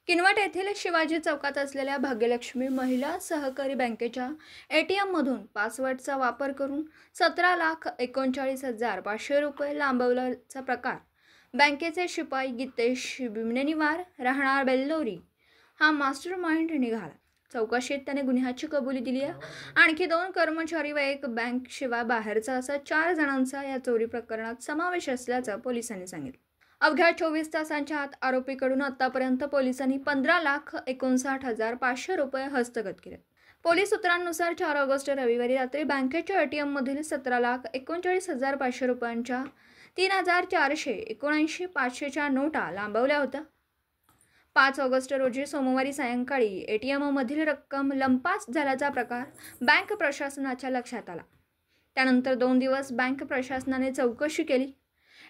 किनवट येथील शिवाजी चौकात असलेल्या भाग्यलक्ष्मी महिला सहकारी बँकेच्या एटीएममधून पासवर्डचा वापर करून 17,39,500 रुपये लांबवल्याचा प्रकार बँकेचे शिपाई गितेश बिमनेनिवार राहणार बेल्लोरी हा मास्टर माइंड निघाला। चौकशीत त्याने गुन्ह्याची कबुली दिली आहे। आणखी 2 कर्मचारी व एक बँक शिवाय बाहेरचा असा 4 जणांचा या चोरी प्रकरणात समावेश असल्याचं पोलिसांनी सांगितलं। अवघ्या 24 तासांच्या आत आरोपीकडून आतापर्यंत पोलिसांनी 15,59,500 रुपये हस्तगत केले। पोलीस सूत्रांनुसार 4 ऑगस्ट रविवारी रात्री बँकेच्या एटीएममधील 17,39,500 रुपयांच्या 3,479,500च्या नोटा लांबवल्या होत्या। 5 ऑगस्ट रोजी सोमवारी सायंकाळी एटीएममधील रक्कम लंपास झाल्याचा प्रकार बँक प्रशासनाच्या लक्षात आला। त्यानंतर 2 दिवस बँक प्रशासनाने चौकशी केली।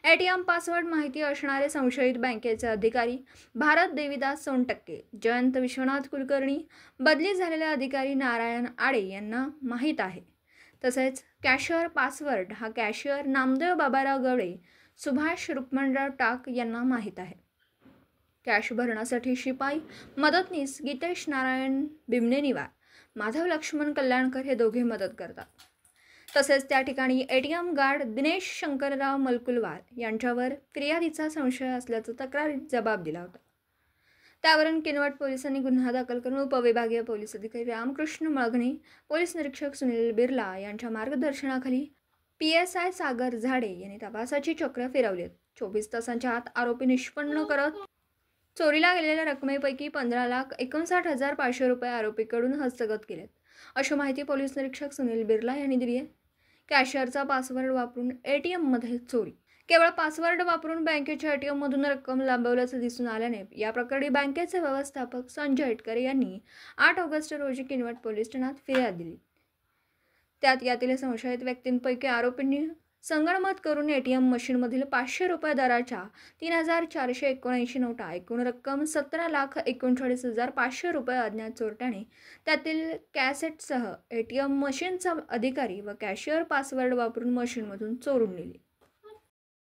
एटीएम पासवर्ड माहिती असणारे संशयित बँकेचे अधिकारी भारत देवीदास सोनटक्के, जयंत विश्वनाथ कुलकर्णी, बदली झालेले अधिकारी नारायण आडे यांना माहीत आहे। तसेच कॅशियर पासवर्ड हा कॅशियर नामदेव बाबाराव गवळे, सुभाष रुक्मणराव टाक यांना माहीत आहे। कॅश भरण्यासाठी शिपाई मदतनीस गितेश नारायण बिमनेनिवार, माधव लक्ष्मण कल्याणकर हे दोघे मदत करतात। तसेच त्या ठिकाणी एटीएम गार्ड दिनेश शंकरराव मलकुलवार यांच्यावर फिर्यादीचा संशय असल्याचा तक्रारीत जबाब दिला होता। त्यावरून किनवट पोलिसांनी गुन्हा दाखल करून उपविभागीय पोलीस अधिकारी रामकृष्ण मळघणे, पोलीस निरीक्षक सुनील बिर्ला यांच्या मार्गदर्शनाखाली PSI सागर झाडे यांनी तपासाची चक्र फिरवली। 24 तासांच्या आत आरोपी निष्पन्न करत चोरीला गेलेल्या रकमेपैकी 15,59,500 रुपये आरोपीकडून हस्तगत केलेत, अशी माहिती पोलीस निरीक्षक सुनील बिर्ला यांनी दिली आहे। कॅशियरचा पासवर्ड वापरून एटीएममध्ये चोरी। केवळ पासवर्ड वापरून बँकेच्या एटीएममधून रक्कम लांबवल्याचं दिसून आल्याने या प्रकरणी बँकेचे व्यवस्थापक संजय इटकर यांनी 8 ऑगस्ट रोजी किनवट पोलीस ठाण्यात फिर्याद दिली। त्यात यातील संशयित व्यक्तींपैकी आरोपींनी संगनमत करून एटीएम मशीनमधील 500 रुपये दराच्या 3,479 नोटा, एकूण रक्कम 17,39,500 रुपये अज्ञात चोरट्याने त्यातील कॅसेटसह एटीएम मशीनचा अधिकारी व कॅशियर पासवर्ड वापरून मशीनमधून चोरून नेली।